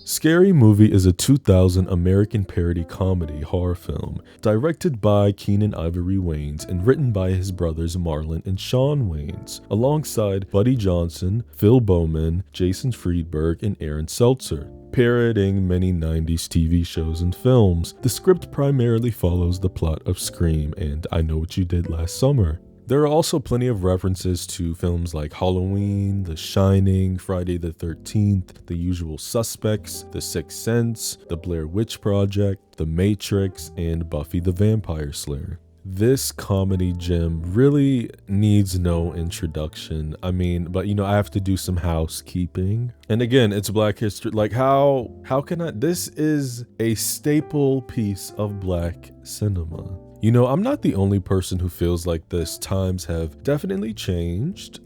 Scary Movie is a 2000 American parody comedy horror film directed by Keenan Ivory Wayans and written by his brothers Marlon and Sean Wayans, alongside Buddy Johnson, Phil Bowman, Jason Friedberg, and Aaron Seltzer. Parodying many 90s TV shows and films, the script primarily follows the plot of Scream and I Know What You Did Last Summer. There are also plenty of references to films like Halloween, The Shining, Friday the 13th, The Usual Suspects, The Sixth Sense, The Blair Witch Project, The Matrix, and Buffy the Vampire Slayer. This comedy gem really needs no introduction. I mean, but I have to do some housekeeping. And again, it's Black History. Like how can I? This is a staple piece of Black cinema. I'm not the only person who feels like this. Times have definitely changed,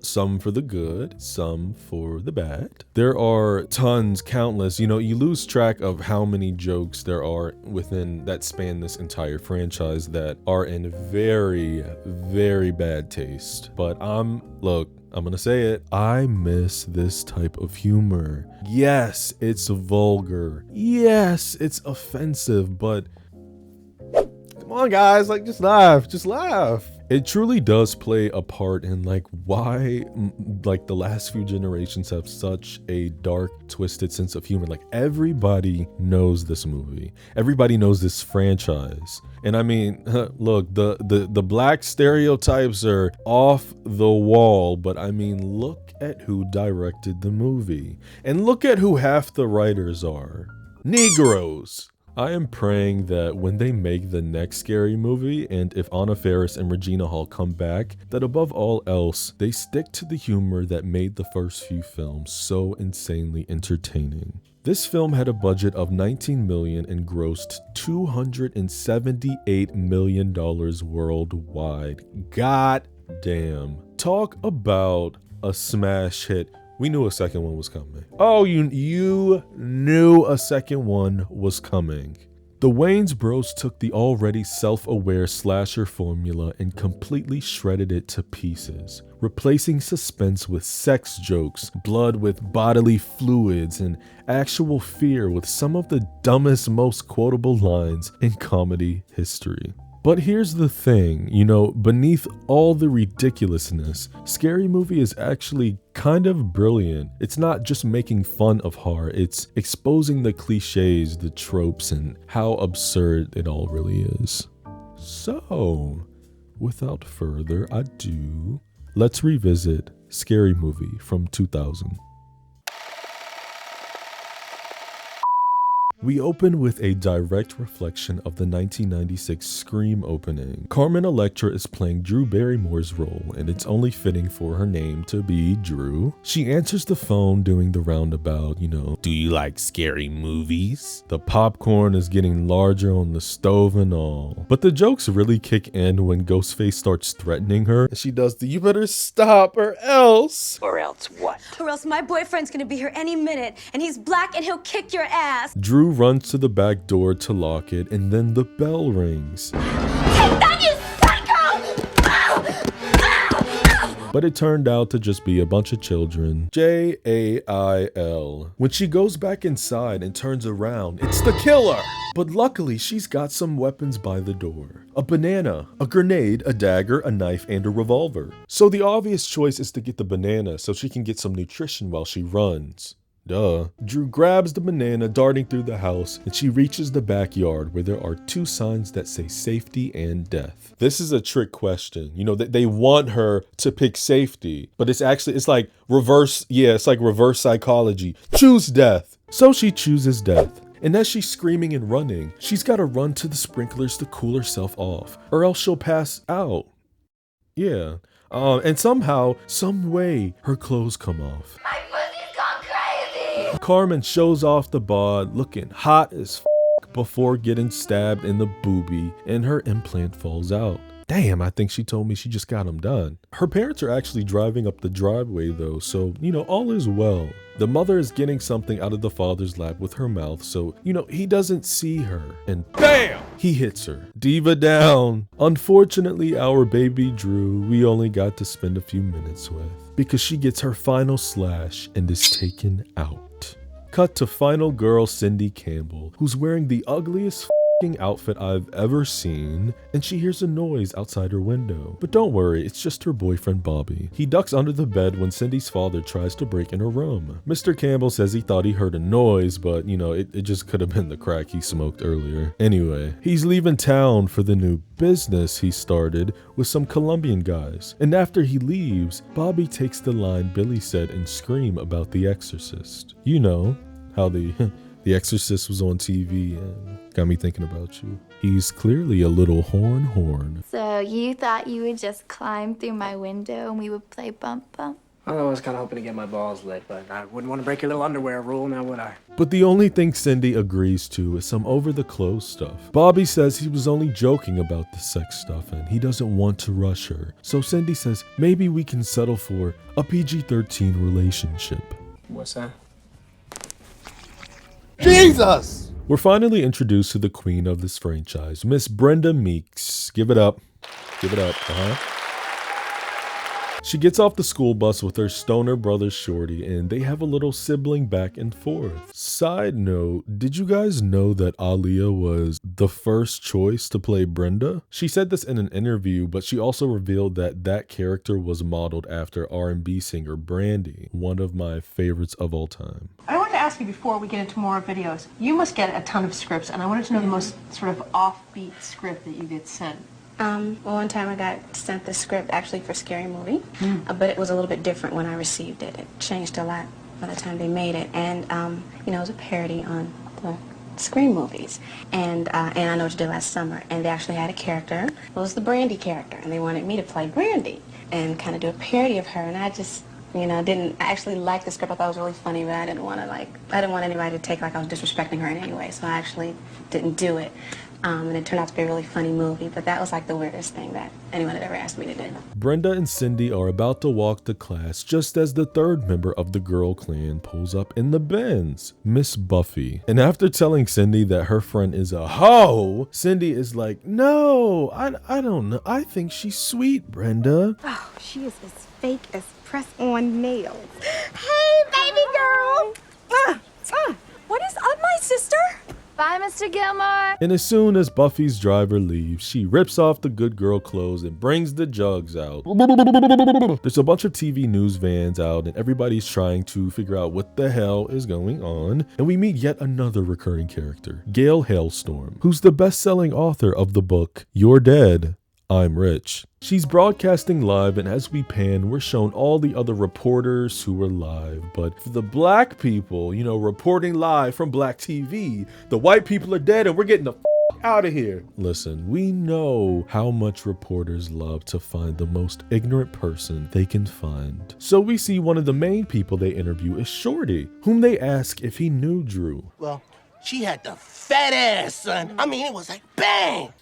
some for the good, some for the bad. There are tons, countless, you lose track of how many jokes there are within that span this entire franchise that are in very, very bad taste. But I'm gonna say it. I miss this type of humor. Yes, it's vulgar. Yes, it's offensive, but come on, guys, just laugh. It truly does play a part in why the last few generations have such a dark, twisted sense of humor. Everybody knows this movie. Everybody knows this franchise. And I mean, look, the Black stereotypes are off the wall, but I mean, look at who directed the movie. And look at who half the writers are. Negroes. I am praying that when they make the next Scary Movie, and if Anna Faris and Regina Hall come back, that above all else, they stick to the humor that made the first few films so insanely entertaining. This film had a budget of $19 million and grossed $278 million worldwide. God damn. Talk about a smash hit. We knew a second one was coming. Oh, you knew a second one was coming. The Wayans bros took the already self-aware slasher formula and completely shredded it to pieces, replacing suspense with sex jokes, blood with bodily fluids, and actual fear with some of the dumbest, most quotable lines in comedy history. But here's the thing, beneath all the ridiculousness, Scary Movie is actually kind of brilliant. It's not just making fun of horror, it's exposing the cliches, the tropes, and how absurd it all really is. So, without further ado, let's revisit Scary Movie from 2000. We open with a direct reflection of the 1996 Scream opening. Carmen Electra is playing Drew Barrymore's role, and it's only fitting for her name to be Drew. She answers the phone doing the roundabout, do you like scary movies? The popcorn is getting larger on the stove and all. But the jokes really kick in when Ghostface starts threatening her. She does the "you better stop or else." Or else what? Or else my boyfriend's gonna be here any minute, and he's black and he'll kick your ass. Drew runs to the back door to lock it, and then the bell rings. Take that, you psycho! But it turned out to just be a bunch of children. Jail. When she goes back inside and turns around, it's the killer! But luckily, she's got some weapons by the door. A banana, a grenade, a dagger, a knife, and a revolver. So the obvious choice is to get the banana so she can get some nutrition while she runs. Duh. Drew grabs the banana, darting through the house, and she reaches the backyard where there are two signs that say safety and death. This is a trick question. They want her to pick safety, but it's like reverse psychology. Choose death. So she chooses death. And as she's screaming and running, she's got to run to the sprinklers to cool herself off, or else she'll pass out. Yeah. And somehow, some way, her clothes come off. Carmen shows off the bod, looking hot as before getting stabbed in the boobie, and her implant falls out. Damn, I think she told me she just got him done. Her parents are actually driving up the driveway though, so, all is well. The mother is getting something out of the father's lap with her mouth, so, he doesn't see her. And BAM! He hits her. Diva down. Unfortunately, our baby Drew, we only got to spend a few minutes with, because she gets her final slash and is taken out. cut to final girl Cindy Campbell, who's wearing the ugliest outfit I've ever seen, and she hears a noise outside her window. But don't worry, it's just her boyfriend Bobby. He ducks under the bed when Cindy's father tries to break in her room. Mr. Campbell says he thought he heard a noise, but you know, it just could have been the crack he smoked earlier. Anyway, he's leaving town for the new business he started with some Colombian guys. And after he leaves, Bobby takes the line Billy said in Scream about The Exorcist. You know, how the Exorcist was on TV and got me thinking about you. He's clearly a little horn. So you thought you would just climb through my window and we would play bump bump? Well, I was kind of hoping to get my balls lit, but I wouldn't want to break your little underwear rule, now would I? But the only thing Cindy agrees to is some over-the-clothes stuff. Bobby says he was only joking about the sex stuff and he doesn't want to rush her. So Cindy says maybe we can settle for a PG-13 relationship. What's that? Jesus! We're finally introduced to the queen of this franchise, Miss Brenda Meeks. Give it up. Give it up, She gets off the school bus with her stoner brother Shorty, and they have a little sibling back and forth. Side note, did you guys know that Aaliyah was the first choice to play Brenda? She said this in an interview, but she also revealed that that character was modeled after R&B singer Brandy, one of my favorites of all time. I wanted to ask you before we get into more videos, you must get a ton of scripts, and I wanted to know the most sort of offbeat script that you get sent. Well, one time I got sent the script actually for Scary Movie, but it was a little bit different when I received it. It changed a lot by the time they made it, and you know, it was a parody on the Scream movies. And I Know What You Did Last Summer, and they actually had a character. It was the Brandy character, and they wanted me to play Brandy and kind of do a parody of her, and I just, you know, I actually liked the script. I thought it was really funny, but I didn't want anybody to take like I was disrespecting her in any way, so I actually didn't do it. And it turned out to be a really funny movie, but that was like the weirdest thing that anyone had ever asked me to do. Brenda and Cindy are about to walk to class just as the third member of the girl clan pulls up in the Benz, Miss Buffy. And after telling Cindy that her friend is a hoe, Cindy is like, no, I don't know. I think she's sweet, Brenda. Oh, she is as fake as press-on nails. Hey, baby girl! What is up, my sister? Bye, Mr. Gilmore. And as soon as Buffy's driver leaves, she rips off the good girl clothes and brings the jugs out. There's a bunch of TV news vans out and everybody's trying to figure out what the hell is going on. And we meet yet another recurring character, Gail Hailstorm, who's the best-selling author of the book, You're Dead, I'm Rich. She's broadcasting live, and as we pan, we're shown all the other reporters who were live. But for the black people, you know, reporting live from black TV, the white people are dead and we're getting the out of here. Listen, we know how much reporters love to find the most ignorant person they can find. So we see one of the main people they interview is Shorty, whom they ask if he knew Drew. Well, she had the fat ass, son. I mean, it was like bang.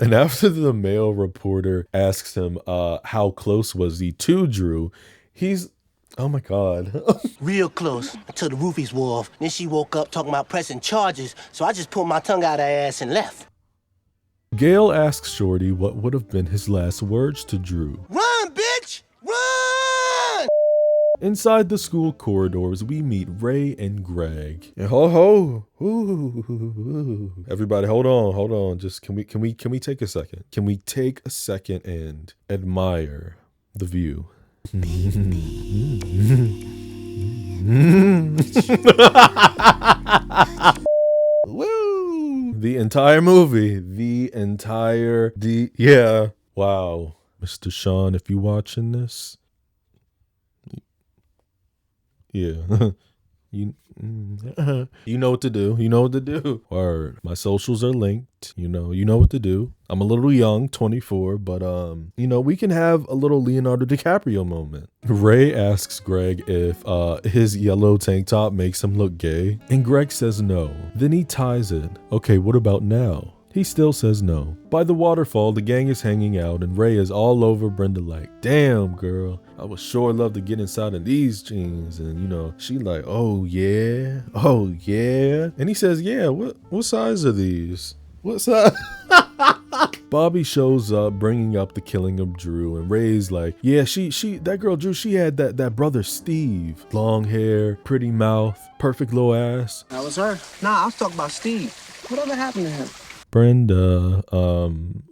And after the male reporter asks him how close was he to Drew, he's, oh my God. Real close until the roofies wore off. Then she woke up talking about pressing charges, so I just pulled my tongue out her ass and left. Gail asks Shorty what would have been his last words to Drew. Run, bitch! Run! Inside the school corridors, we meet Ray and Greg. And ho. Everybody, hold on. Just can we take a second? Can we take a second and admire the view? Woo! The entire movie. Yeah. Wow. Mr. Sean, if you watching this, yeah. You know what to do. Word. My socials are linked. You know what to do. I'm a little young, 24, but we can have a little Leonardo DiCaprio moment. Ray asks Greg if his yellow tank top makes him look gay, and Greg says no. Then he ties it. Okay, what about now? He still says no. By the waterfall, the gang is hanging out and Ray is all over Brenda like, damn girl, I would sure love to get inside of these jeans. And she like, oh yeah. And he says, yeah, what size are these? What size? Bobby shows up, bringing up the killing of Drew, and Ray's like, yeah, that girl Drew, she had that brother Steve. Long hair, pretty mouth, perfect little ass. That was her. Nah, I was talking about Steve. Whatever happened to him? Brenda,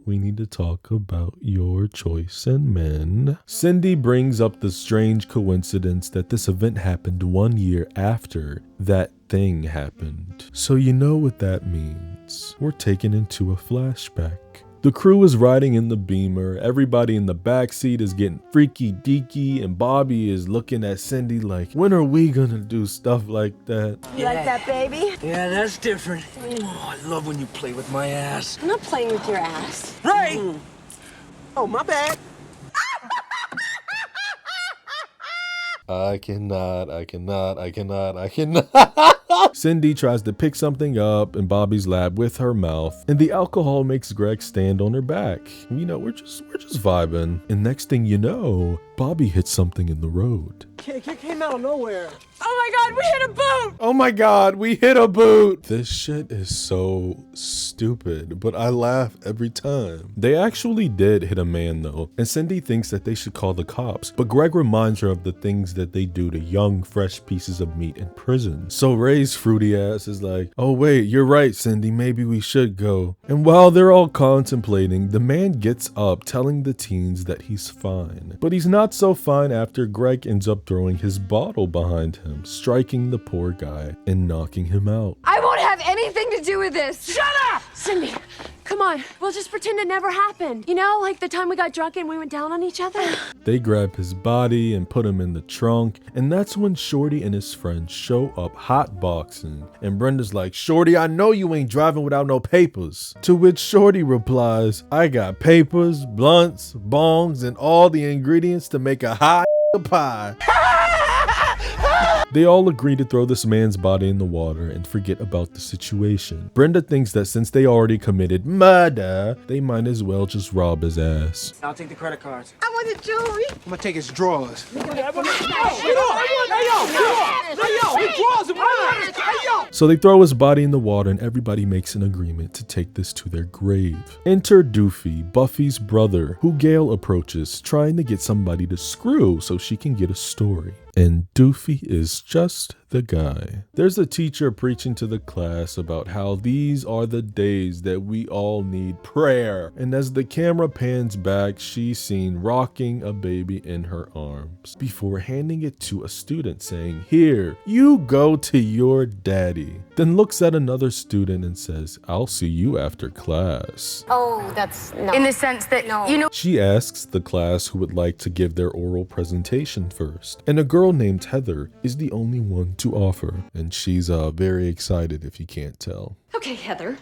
we need to talk about your choice in men. Cindy brings up the strange coincidence that this event happened 1 year after that thing happened. So you know what that means. We're taken into a flashback. The crew is riding in the Beamer, everybody in the backseat is getting freaky deaky, and Bobby is looking at Cindy like, when are we gonna do stuff like that? You like that, baby? Yeah, that's different. Oh, I love when you play with my ass. I'm not playing with your ass. Ray! Oh, my bad. I cannot. Cindy tries to pick something up in Bobby's lap with her mouth, and the alcohol makes Greg stand on her back. You know, we're just vibing. And next thing you know, Bobby hits something in the road. It came out of nowhere. Oh my God, we hit a boot! Oh my God, we hit a boot! This shit is so stupid, but I laugh every time. They actually did hit a man though, and Cindy thinks that they should call the cops, but Greg reminds her of the things that they do to young, fresh pieces of meat in prison. So Ray's fruity ass is like, oh wait, you're right, Cindy, maybe we should go. And while they're all contemplating, the man gets up telling the teens that he's fine. But he's not so fine after Greg ends up throwing his bottle behind him, striking the poor guy and knocking him out. I won't have anything to do with this. Shut up! Cindy, come on. We'll just pretend it never happened. You know, like the time we got drunk and we went down on each other? They grab his body and put him in the trunk, and that's when Shorty and his friends show up hotboxing. And Brenda's like, Shorty, I know you ain't driving without no papers. To which Shorty replies, I got papers, blunts, bongs, and all the ingredients to make a hot pie. They all agree to throw this man's body in the water and forget about the situation. Brenda thinks that since they already committed murder, they might as well just rob his ass. I'll take the credit cards. I want the jewelry. I'm gonna take his drawers. So they throw his body in the water and everybody makes an agreement to take this to their grave. Enter Doofy, Buffy's brother, who Gail approaches, trying to get somebody to screw so she can get a story. And Doofy is just the guy. There's a teacher preaching to the class about how these are the days that we all need prayer. And as the camera pans back, she's seen rocking a baby in her arms before handing it to a student saying, here, you go to your daddy. Then looks at another student and says, I'll see you after class. Oh, that's no. In the sense that, you know. She asks the class who would like to give their oral presentation first. And a girl named Heather is the only one to offer. And she's very excited if you can't tell. Okay, Heather.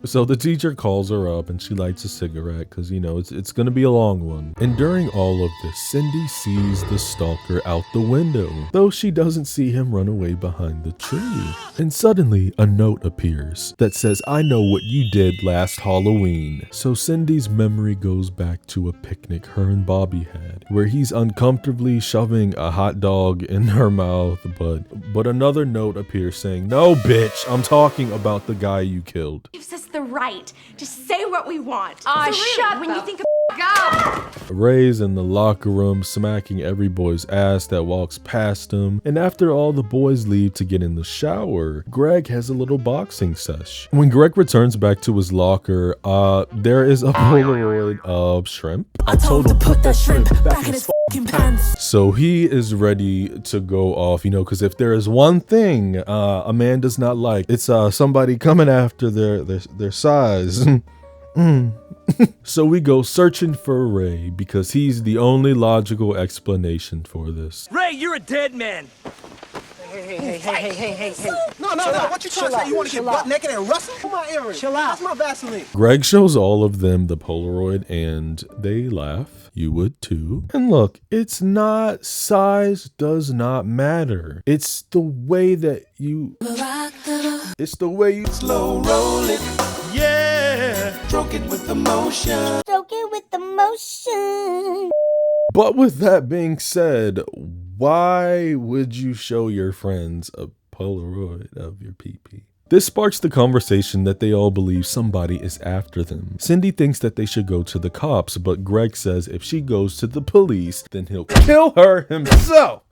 So the teacher calls her up and she lights a cigarette because, you know, it's going to be a long one. And during all of this, Cindy sees the stalker out the window, though she doesn't see him run away behind the tree. And suddenly a note appears that says, I know what you did last Halloween. So Cindy's memory goes back to a picnic her and Bobby had, where he's uncomfortably shoving a hot dog in her mouth, but another note appears saying, no, bitch, I'm talking about the guy you killed. Gives us the right to say what we want. Shut when the you think Ray's in the locker room smacking every boy's ass that walks past him, and after all the boys leave to get in the shower, Greg has a little boxing sesh. When Greg returns back to his locker, there is a Polaroid of shrimp. I told him to put that shrimp back in his fucking pants. So he is ready to go off, you know, because if there is one thing a man does not like, it's somebody coming after their size. So we go searching for Ray because he's the only logical explanation for this. Ray, you're a dead man. Hey. No. What you trying to say? You want to get butt naked and wrestle? Come on, Aaron. Chill out. That's my Vaseline. Greg shows all of them the Polaroid and they laugh. You would too. And look, it's not size does not matter. It's the way that you... It's the way you slow roll it. Yeah. Stroke it with emotion. Stroke it with emotion. But with that being said, why would you show your friends a Polaroid of your pee-pee? This sparks the conversation that they all believe somebody is after them. Cindy thinks that they should go to the cops, but Greg says if she goes to the police, then he'll kill her himself.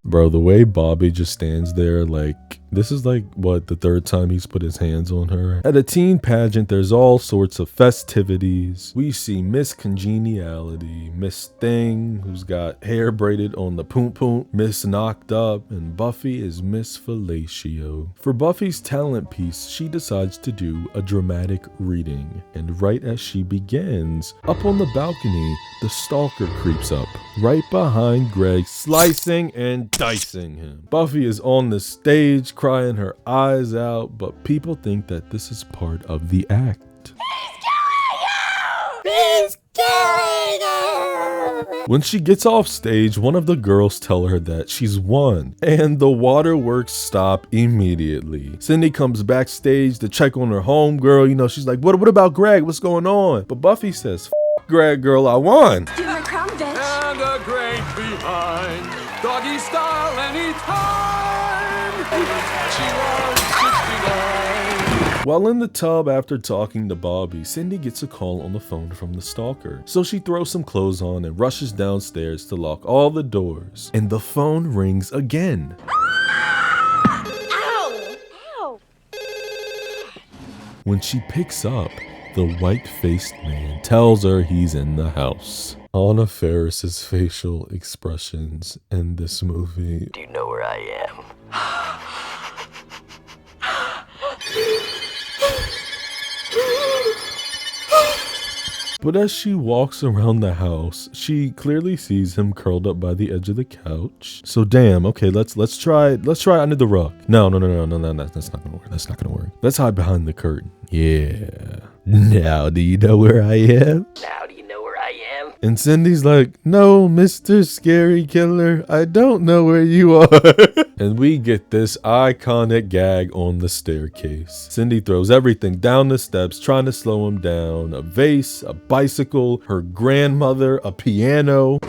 Bro, the way Bobby just stands there, like, this is like, what, the third time he's put his hands on her? At a teen pageant, there's all sorts of festivities. We see Miss Congeniality, Miss Thing, who's got hair braided on the poom poom, Miss Knocked Up, and Buffy is Miss Fellatio. For Buffy's talent piece, she decides to do a dramatic reading. And right as she begins, up on the balcony, the stalker creeps up, right behind Greg, slicing and dicing him. Buffy is on the stage crying her eyes out, but people think that this is part of the act. He's killing you! When she gets off stage, one of the girls tell her that she's won, and the waterworks stop immediately. Cindy comes backstage to check on her homegirl. You know, she's like, what about Greg? What's going on? But Buffy says, F Greg, girl, I won. Do my crown, bitch. And a great behind. Doggy style anytime. She was 69. While in the tub after talking to Bobby, Cindy gets a call on the phone from the stalker. So she throws some clothes on and rushes downstairs to lock all the doors. And the phone rings again. Ow! Ow! When she picks up, the white-faced man tells her he's in the house. Anna Faris's facial expressions in this movie. Do you know where I am? But as she walks around the house, she clearly sees him curled up by the edge of the couch. So damn, okay, let's try under the rug. No, that's not gonna work. That's not gonna work. Let's hide behind the curtain. Yeah. Now do you know where I am? Now do you know where I am? And Cindy's like, no, Mr. Scary Killer, I don't know where you are. And we get this iconic gag on the staircase. Cindy throws everything down the steps, trying to slow him down. A vase, a bicycle, her grandmother, a piano.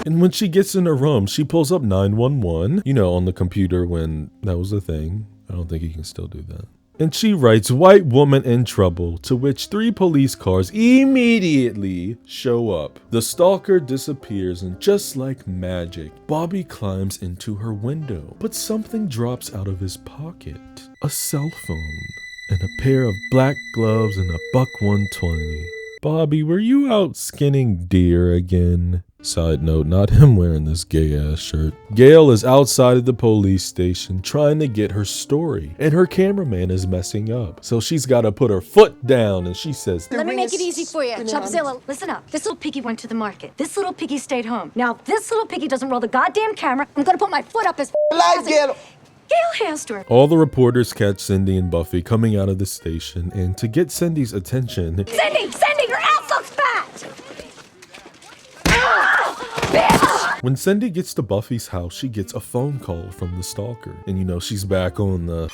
And when she gets in her room, she pulls up 911, you know, on the computer when that was a thing. I don't think you can still do that. And she writes, white woman in trouble, to which 3 police cars immediately show up. The stalker disappears, and just like magic, Bobby climbs into her window. But something drops out of his pocket. A cell phone, and a pair of black gloves, and a buck 120. Bobby, were you out skinning deer again? Side note, not him wearing this gay ass shirt. Gail is outside of the police station trying to get her story, and her cameraman is messing up. So she's got to put her foot down, and she says, Let me make it easy for you. Chopzilla, listen up. This little piggy went to the market. This little piggy stayed home. Now, this little piggy doesn't roll the goddamn camera. I'm gonna put my foot up his Life, Gail. Gail has to her. All the reporters catch Cindy and Buffy coming out of the station, and to get Cindy's attention, Cindy, your ass looks fat! when Cindy gets to Buffy's house, she gets a phone call from the stalker. And you know, she's back on the...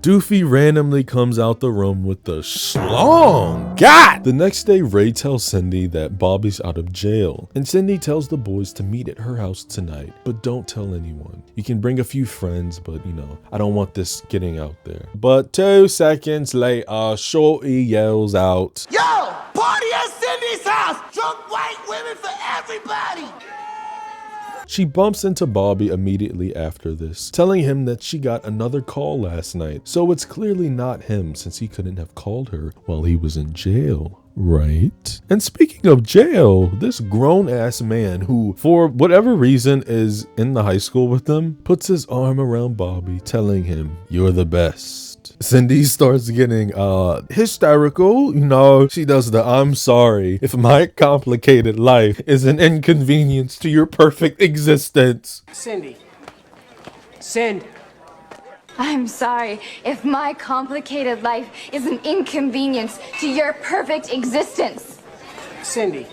Doofy randomly comes out the room with the schlong. God! The next day, Ray tells Cindy that Bobby's out of jail. And Cindy tells the boys to meet at her house tonight. But don't tell anyone. You can bring a few friends, but you know, I don't want this getting out there. But 2 seconds later, Shorty yells out, Yo! Party at Cindy's house! Drunk white women for everybody! She bumps into Bobby immediately after this, telling him that she got another call last night, so it's clearly not him since he couldn't have called her while he was in jail, right? And speaking of jail, this grown-ass man who, for whatever reason, is in the high school with them, puts his arm around Bobby, telling him, "You're the best." Cindy starts getting hysterical. You know, she does the "I'm sorry if my complicated life is an inconvenience to your perfect existence." Cindy. I'm sorry if my complicated life is an inconvenience to your perfect existence. Cindy.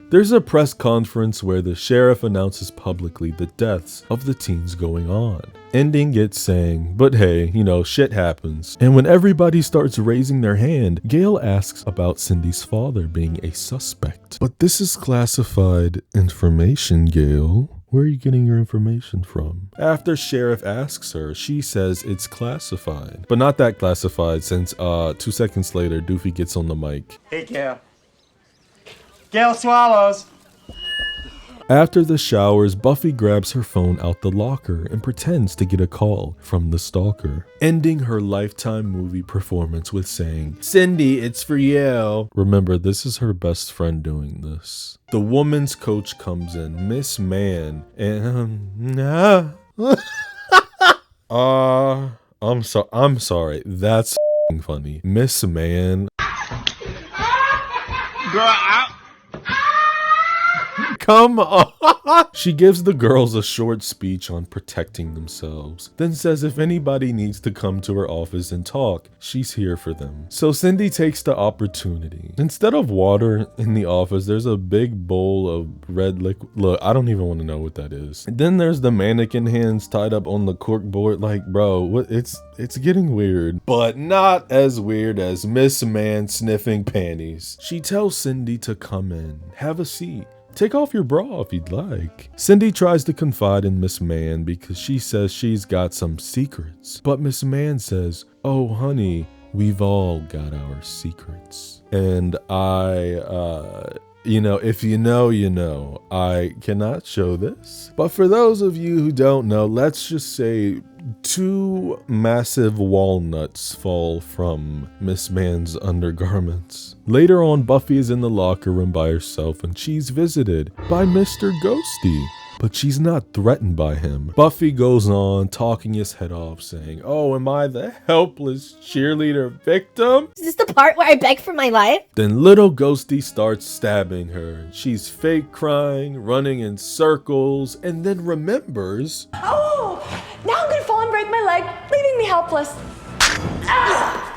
There's a press conference where the sheriff announces publicly the deaths of the teens going on, ending it saying, but hey, you know, shit happens. And when everybody starts raising their hand, Gail asks about Cindy's father being a suspect. But this is classified information, Gail. Where are you getting your information from? After Sheriff asks her, she says it's classified. But not that classified, since 2 seconds later, Doofy gets on the mic. Hey, Gail. Gail swallows. After the showers, Buffy grabs her phone out the locker and pretends to get a call from the stalker, ending her Lifetime movie performance with saying, "Cindy, it's for you." Remember, this is her best friend doing this. The woman's coach comes in, Miss Mann, and I'm sorry. That's funny. Miss Mann. Girl, Come on. She gives the girls a short speech on protecting themselves, then says if anybody needs to come to her office and talk, she's here for them. So Cindy takes the opportunity. Instead of water in the office, there's a big bowl of red liquid. Look, I don't even want to know what that is. And then there's the mannequin hands tied up on the cork board. Like, bro, what? It's getting weird, but not as weird as Miss Mann sniffing panties. She tells Cindy to come in, have a seat. Take off your bra if you'd like. Cindy tries to confide in Miss Mann because she says she's got some secrets. But Miss Mann says, "Oh, honey, we've all got our secrets." And if you know, you know. I cannot show this. But for those of you who don't know, let's just say 2 massive walnuts fall from Miss Mann's undergarments. Later on, Buffy is in the locker room by herself and she's visited by Mr. Ghosty. But she's not threatened by him. Buffy goes on, talking his head off, saying, "Oh, am I the helpless cheerleader victim?" Is this the part where I beg for my life? Then little Ghosty starts stabbing her. She's fake crying, running in circles, and then remembers, "Oh, now I'm gonna fall and break my leg, leaving me helpless."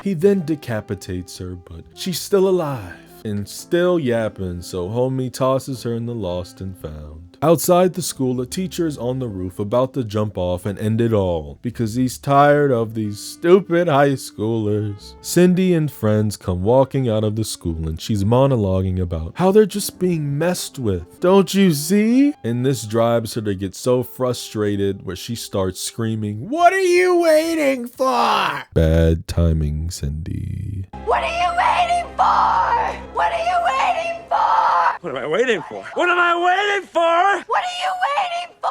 He then decapitates her, but she's still alive and still yapping, so homie tosses her in the lost and found. Outside the school, a teacher is on the roof about to jump off and end it all because he's tired of these stupid high schoolers. Cindy and friends come walking out of the school and she's monologuing about how they're just being messed with. Don't you see? And this drives her to get so frustrated where she starts screaming, "What are you waiting for?" Bad timing, Cindy. What are you waiting for? What are you waiting for? What am I waiting for? What am I waiting for? What are you waiting for?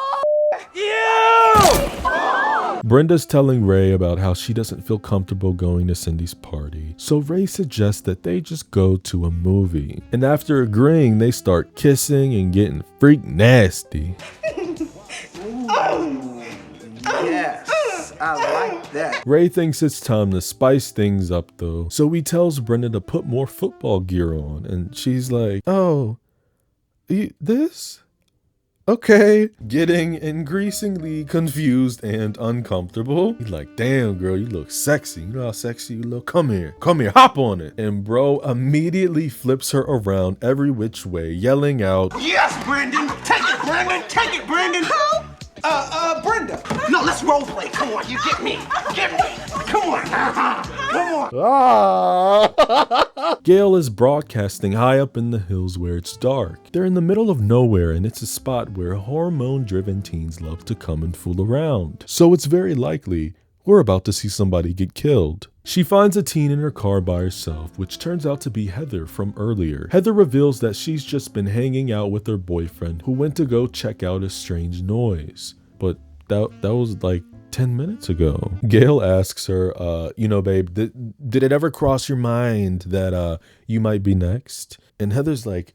You! Brenda's telling Ray about how she doesn't feel comfortable going to Cindy's party, so Ray suggests that they just go to a movie. And after agreeing, they start kissing and getting freak nasty. Yes, I like that. Ray thinks it's time to spice things up though, so he tells Brenda to put more football gear on, and she's like, "Oh, this? Okay." Getting increasingly confused and uncomfortable. He's like, "Damn, girl, you look sexy. You know how sexy you look? Come here, hop on it." And bro immediately flips her around every which way, yelling out, Yes, Brendan! Take it, Brendan! Take it, Brendan! Who? Brenda. No, let's role play. Come on, you get me. Get me. Come on. Come on. Gail is broadcasting high up in the hills where it's dark. They're in the middle of nowhere and it's a spot where hormone-driven teens love to come and fool around. So it's very likely we're about to see somebody get killed. She finds a teen in her car by herself, which turns out to be Heather from earlier. Heather reveals that she's just been hanging out with her boyfriend who went to go check out a strange noise. But that was like 10 minutes ago. Gail asks her, babe, did it ever cross your mind that you might be next? And Heather's like,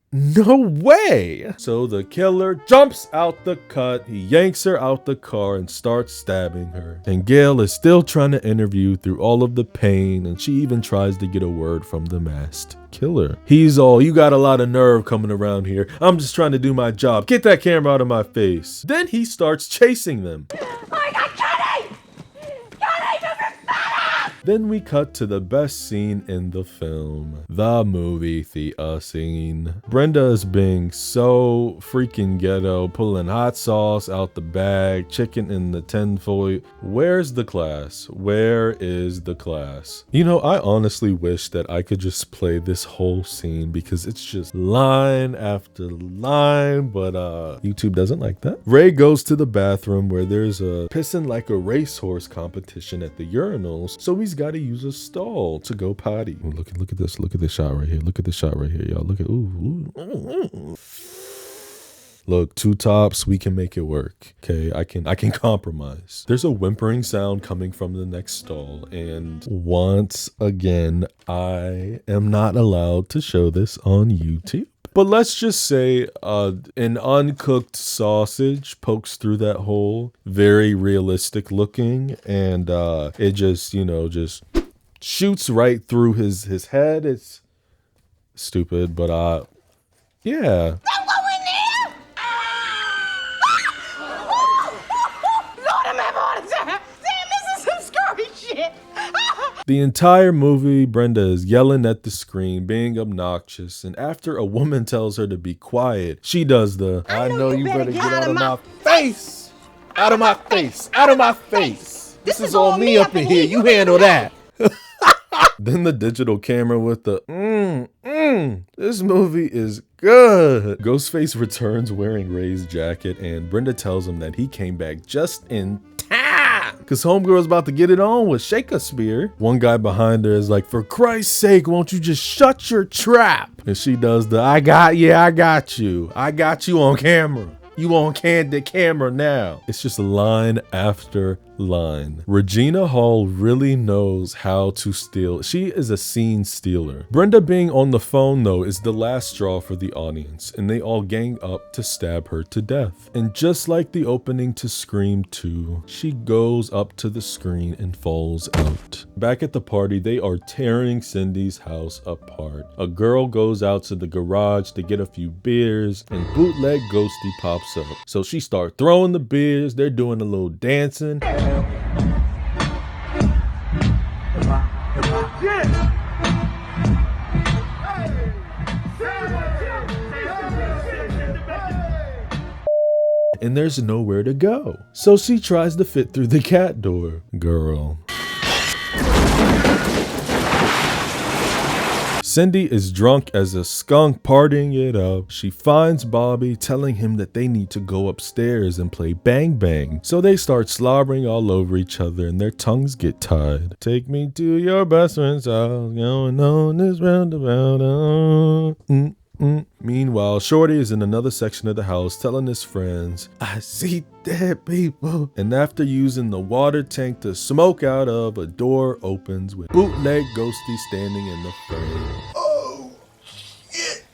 no way! So the killer jumps out the cut, he yanks her out the car and starts stabbing her. And Gail is still trying to interview through all of the pain, and she even tries to get a word from the masked killer. He's all, "You got a lot of nerve coming around here. I'm just trying to do my job. Get that camera out of my face." Then he starts chasing them. Then we cut to the best scene in the film, the movie theater scene. Brenda is being so freaking ghetto, pulling hot sauce out the bag, chicken in the tinfoil. Where's the class? Where is the class? You know, I honestly wish that I could just play this whole scene because it's just line after line, but YouTube doesn't like that. Ray goes to the bathroom where there's a pissing like a racehorse competition at the urinals, so he's got to use a stall to go potty. Ooh, look at this. Look at this shot right here. Look at this shot right here, y'all. Look at ooh. Look, two tops, we can make it work. Okay, I can compromise. There's a whimpering sound coming from the next stall, and once again, I am not allowed to show this on YouTube. But let's just say an uncooked sausage pokes through that hole, very realistic looking, and it just, you know, just shoots right through his head. It's stupid, but yeah. The entire movie, Brenda is yelling at the screen, being obnoxious, and after a woman tells her to be quiet, she does the, I know you better get out of my face! Out of my face! Out of my face! This is all me up in here, you handle that! Then the digital camera with the, this movie is good. Ghostface returns wearing Ray's jacket, and Brenda tells him that he came back just in time, cause homegirl's about to get it on with Shakespeare. One guy behind her is like, for Christ's sake, won't you just shut your trap? And she does the, I got you on camera. You on candid camera now. It's just line after line. Regina Hall really knows how to steal. She is a scene stealer. Brenda being on the phone though is the last straw for the audience, and they all gang up to stab her to death. And just like the opening to Scream 2, she goes up to the screen and falls out. Back at the party, they are tearing Cindy's house apart. A girl goes out to the garage to get a few beers, and bootleg Ghosty pops up. So she starts throwing the beers, they're doing a little dancing. And there's nowhere to go. So she tries to fit through the cat door. Girl. Cindy is drunk as a skunk, partying it up. She finds Bobby, telling him that they need to go upstairs and play Bang Bang. So they start slobbering all over each other and their tongues get tied. Take me to your best friend's house, going on this roundabout. Meanwhile, Shorty is in another section of the house telling his friends, I see dead people. And after using the water tank to smoke out of, a door opens with bootleg Ghosty standing in the frame. Oh, shit.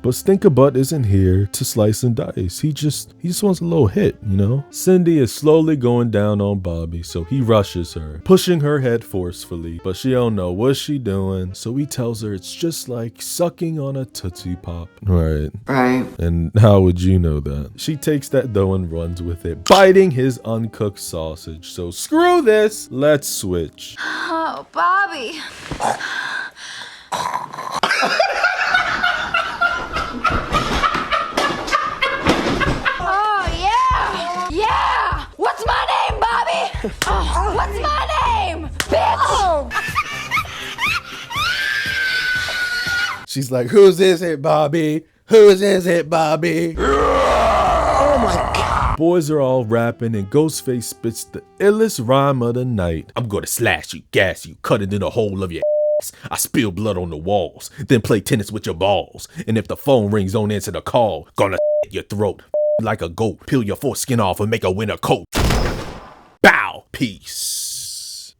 But Stinkerbutt isn't here to slice and dice. He just wants a little hit, you know? Cindy is slowly going down on Bobby, so he rushes her, pushing her head forcefully, but she don't know what she doing, so he tells her it's just like sucking on a Tootsie Pop. Right. And how would you know that? She takes that dough and runs with it, biting his uncooked sausage. So screw this, let's switch. Oh, Bobby. Yeah! What's my name, Bobby? Oh, what's my name, bitch? Oh. She's like, who's is it, Bobby? Who's is it, Bobby? Oh my God. Boys are all rapping and Ghostface spits the illest rhyme of the night. I'm gonna slash you, gas you, cut it in the hole of your ass. I spill blood on the walls, then play tennis with your balls. And if the phone rings, don't answer the call. Gonna your throat like a goat, peel your foreskin off and make a winter coat. Bow, peace.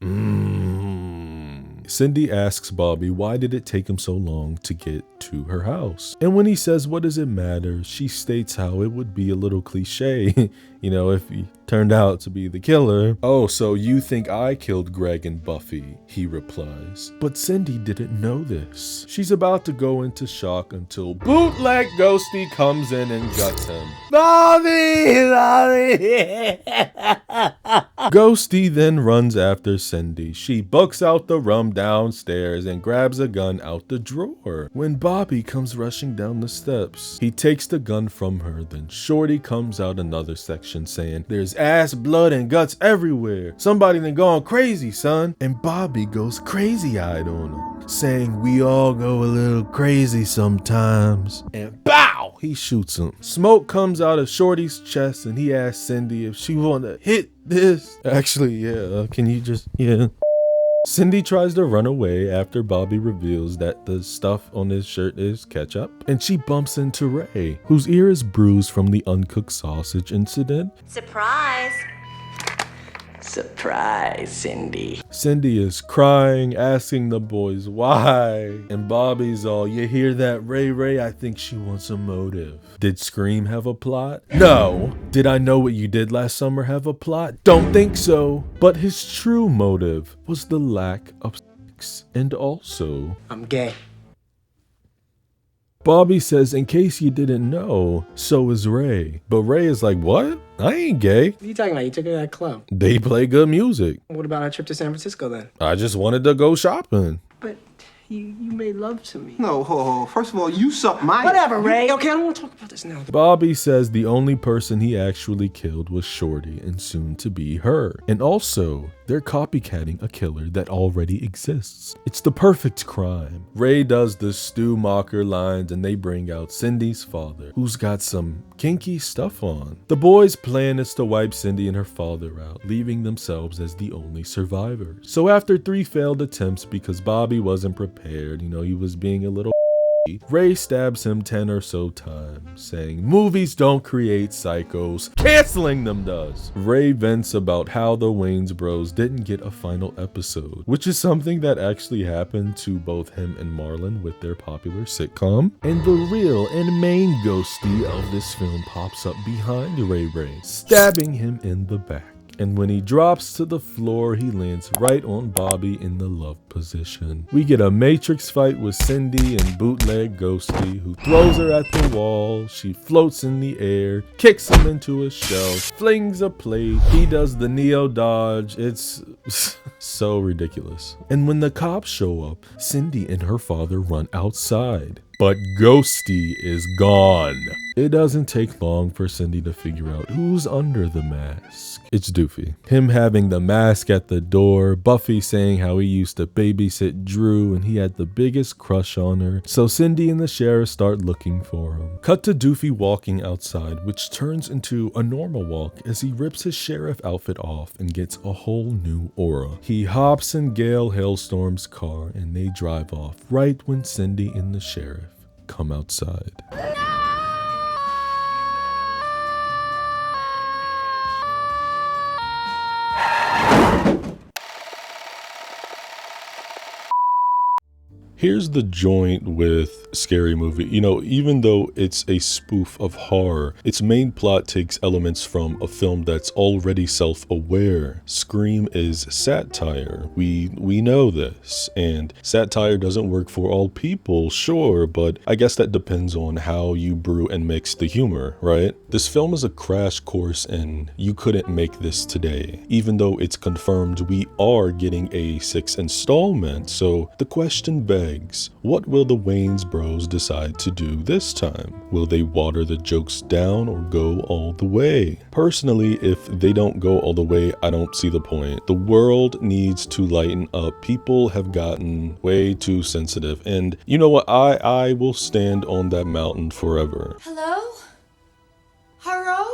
Cindy asks Bobby why did it take him so long to get to her house. And when he says what does it matter, she states how it would be a little cliche, you know, if he turned out to be the killer. Oh, so you think I killed Greg and Buffy, he replies. But Cindy didn't know this. She's about to go into shock until bootleg Ghosty comes in and guts him. Bobby! Bobby! Ghosty then runs after Cindy. She books out the rum downstairs and grabs a gun out the drawer. When Bobby comes rushing down the steps, he takes the gun from her. Then Shorty comes out another section saying, "There's ass, blood, and guts everywhere. Somebody done gone crazy, son." And Bobby goes crazy-eyed on him, saying, "We all go a little crazy sometimes." And bow! He shoots him. Smoke comes out of Shorty's chest and he asks Cindy if she wanna hit this. Actually, yeah, can you just, yeah. Cindy tries to run away after Bobby reveals that the stuff on his shirt is ketchup, and she bumps into Ray, whose ear is bruised from the uncooked sausage incident. Surprise! Surprise, Cindy. Cindy is crying, asking the boys why, and Bobby's all, "You hear that, Ray? I think she wants a motive." Did Scream have a plot? No. Did I Know What You Did Last Summer have a plot? Don't think so. But his true motive was the lack of sex, and also, I'm gay. Bobby says, "In case you didn't know, so is Ray." But Ray is like, "What? I ain't gay." What are you talking about? You took her to that club. They play good music. What about our trip to San Francisco then? I just wanted to go shopping. But you made love to me. No, ho. First of all, you sucked my... Whatever, Ray. Okay, I don't want to talk about this now. Bobby says the only person he actually killed was Shorty, and soon to be her. And also, they're copycatting a killer that already exists. It's the perfect crime. Ray does the Stu Mocker lines and they bring out Cindy's father, who's got some kinky stuff on. The boys' plan is to wipe Cindy and her father out, leaving themselves as the only survivors. So after 3 failed attempts because Bobby wasn't prepared, he was being a little Ray stabs him 10 or so times, saying, "Movies don't create psychos, canceling them does." Ray vents about how the Wayans bros didn't get a final episode, which is something that actually happened to both him and Marlon with their popular sitcom. And the real and main ghosty of this film pops up behind Ray, stabbing him in the back. And when he drops to the floor, he lands right on Bobby in the love position. We get a Matrix fight with Cindy and bootleg Ghosty, who throws her at the wall. She floats in the air, kicks him into a shelf, flings a plate. He does the Neo dodge. It's so ridiculous. And when the cops show up, Cindy and her father run outside. But Ghosty is gone. It doesn't take long for Cindy to figure out who's under the mask. It's Doofy. Him having the mask at the door, Buffy saying how he used to babysit Drew and he had the biggest crush on her. So Cindy and the sheriff start looking for him. Cut to Doofy walking outside, which turns into a normal walk as he rips his sheriff outfit off and gets a whole new aura. He hops in Gale Hailstorm's car and they drive off right when Cindy and the sheriff come outside. Here's the joint with Scary Movie. Even though it's a spoof of horror, its main plot takes elements from a film that's already self-aware. Scream is satire. We know this. And satire doesn't work for all people, sure, but I guess that depends on how you brew and mix the humor, right? This film is a crash course in you couldn't make this today. Even though it's confirmed we are getting a 6th installment, so the question begs, what will the Wayans bros decide to do this time? Will they water the jokes down or go all the way? Personally, if they don't go all the way, I don't see the point. The world needs to lighten up. People have gotten way too sensitive, and you know what? I will stand on that mountain forever. Hello? Hello?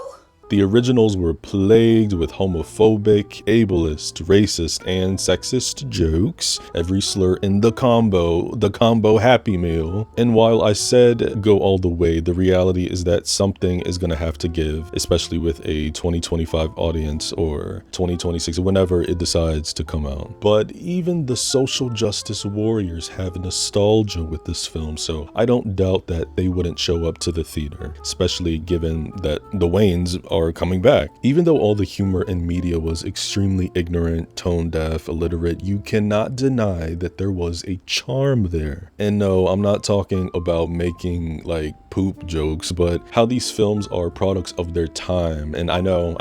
The originals were plagued with homophobic, ableist, racist, and sexist jokes. Every slur in the combo Happy Meal. And while I said go all the way, the reality is that something is gonna have to give, especially with a 2025 audience or 2026, whenever it decides to come out. But even the social justice warriors have nostalgia with this film, so I don't doubt that they wouldn't show up to the theater, especially given that the Wayans are coming back. Even though all the humor in media was extremely ignorant, tone deaf, illiterate, you cannot deny that there was a charm there. And no, I'm not talking about making like poop jokes, but how these films are products of their time. And I know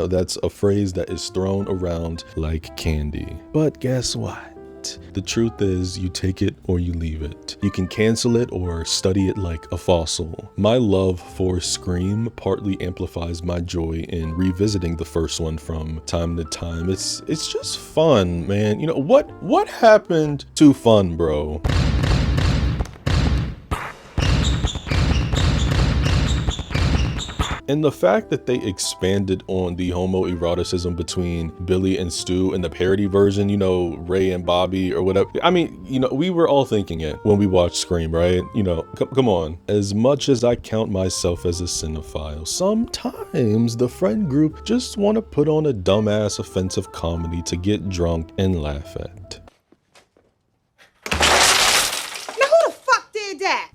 that's a phrase that is thrown around like candy. But guess what? The truth is, you take it or you leave it. You can cancel it or study it like a fossil. My love for Scream partly amplifies my joy in revisiting the first one from time to time. It's just fun, man. You know, what happened to fun, bro? And the fact that they expanded on the homoeroticism between Billy and Stu in the parody version, you know, Ray and Bobby or whatever. I mean, you know, we were all thinking it when we watched Scream, right? You know, come on. As much as I count myself as a cinephile, sometimes the friend group just want to put on a dumbass offensive comedy to get drunk and laugh at.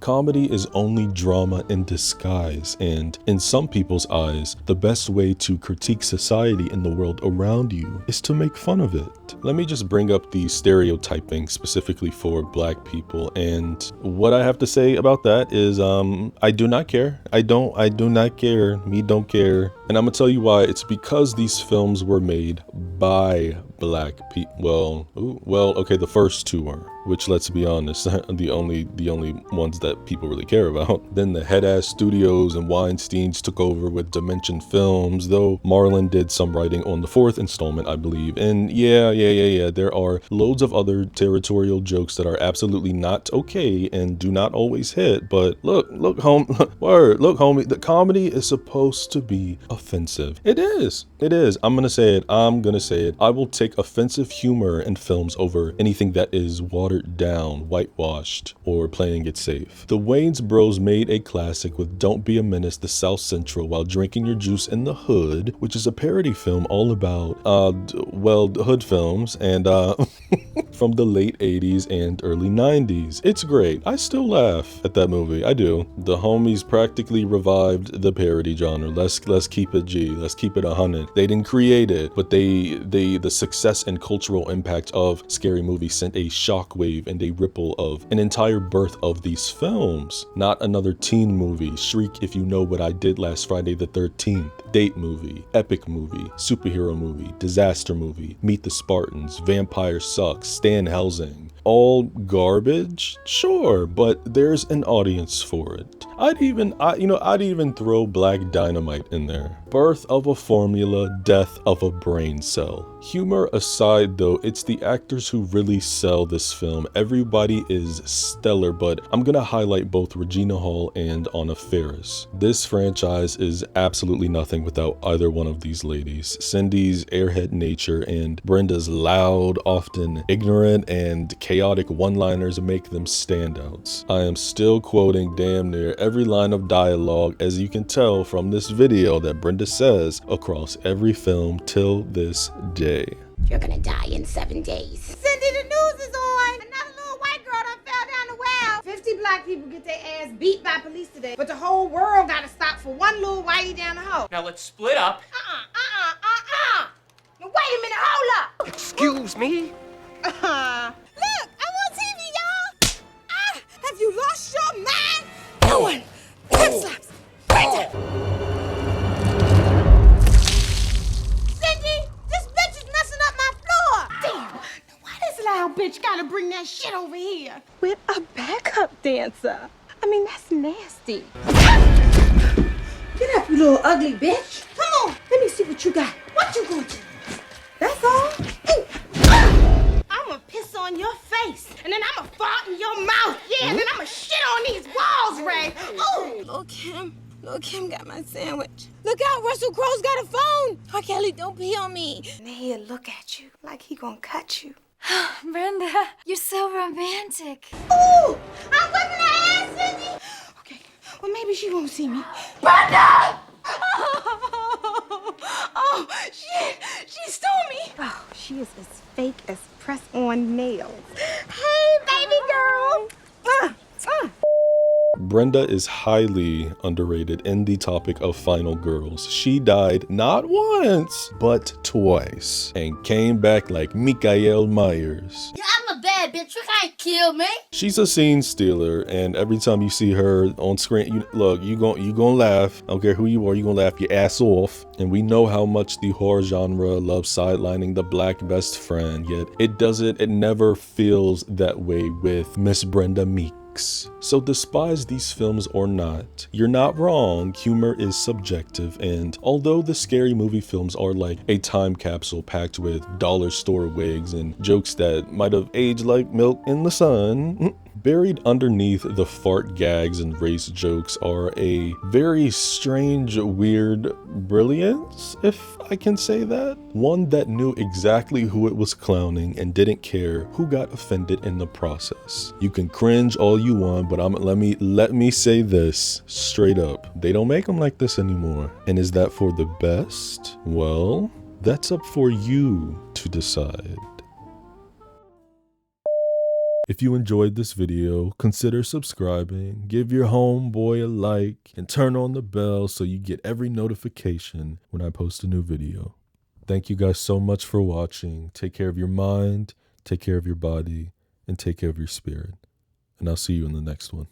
Comedy is only drama in disguise, and in some people's eyes, the best way to critique society and the world around you is to make fun of it. Let me just bring up the stereotyping specifically for Black people, and what I have to say about that is I do not care. I do not care. Me don't care. And I'm gonna tell you why. It's because these films were made by Black people. Well, okay, the first two were, which, let's be honest, the only ones that people really care about. Then the head-ass studios and Weinsteins took over with Dimension Films, though Marlon did some writing on the fourth installment, I believe. And yeah, there are loads of other territorial jokes that are absolutely not okay and do not always hit. But look, homie, the comedy is supposed to be offensive. It is. I'm gonna say it. I will take offensive humor in films over anything that is watered down, whitewashed, or playing it safe. The Wayans Bros made a classic with Don't Be a Menace to South Central While Drinking Your Juice in the Hood, which is a parody film all about, hood films and from the late 80s and early 90s. It's great. I still laugh at that movie. I do. The homies practically revived the parody genre. Let's keep it G. Let's keep it 100. They didn't create it, but the success and cultural impact of Scary Movie sent a shockwave and a ripple of an entire birth of these films. Not another teen movie, Shriek If You Know What I Did Last Friday the 13th, date movie, epic movie, superhero movie, disaster movie, Meet the Spartans, Vampire Sucks, Stan Helsing. All garbage? Sure, but there's an audience for it. I'd even throw Black Dynamite in there. Birth of a formula, death of a brain cell. Humor aside though, it's the actors who really sell this film. Everybody is stellar, but I'm gonna highlight both Regina Hall and Anna Faris. This franchise is absolutely nothing without either one of these ladies. Cindy's airhead nature and Brenda's loud, often ignorant and chaotic one-liners make them standouts. I am still quoting damn near every line of dialogue, as you can tell from this video, that Brenda says across every film till this day. You're gonna die in 7 days. Cindy, the news is on. Another little white girl done fell down the well. 50 black people get their ass beat by police today, but the whole world gotta stop for one little whitey down the hole. Now let's split up. Now, wait a minute, hold up. Excuse me? Look, I'm on TV, y'all. Have you lost your mind? No one. Hip slaps. Right there. Cindy, this bitch is messing up my floor. Damn. Why this loud bitch gotta bring that shit over here? With a backup dancer. I mean, that's nasty. Get up, you little ugly bitch. Come on, let me see what you got. What you gonna do? That's all? Ooh. I'ma piss on your face, and then I'ma fart in your mouth, yeah, and then I'ma shit on these walls, Ray. Ooh. Lil' Kim got my sandwich. Look out, Russell Crowe's got a phone. R. Kelly, don't pee on me. And he'll look at you like he gonna cut you. Brenda, you're so romantic. Ooh, I'm whipping her ass, Cindy. Okay, well, maybe she won't see me. Brenda! Oh, shit, she stole me. Oh, she is as fake as press-on nails. Hey, baby girl. Brenda is highly underrated in the topic of final girls. She died not once, but twice, and came back like Mikael Myers. Yeah, I'm a bad bitch. You can't kill me. She's a scene stealer, and every time you see her on screen, you gonna laugh. I don't care who you are, you gonna laugh your ass off. And we know how much the horror genre loves sidelining the black best friend, yet it never feels that way with Miss Brenda Meeks. So despise these films or not, you're not wrong. Humor is subjective, and although the scary movie films are like a time capsule packed with dollar store wigs and jokes that might have aged like milk in the sun, buried underneath the fart gags and race jokes are a very strange, weird brilliance, if I can say that. One that knew exactly who it was clowning and didn't care who got offended in the process. You can cringe all you want, but let me say this straight up. They don't make them like this anymore. And is that for the best? Well, that's up for you to decide. If you enjoyed this video, consider subscribing, give your homeboy a like, and turn on the bell so you get every notification when I post a new video. Thank you guys so much for watching. Take care of your mind, take care of your body, and take care of your spirit. And I'll see you in the next one.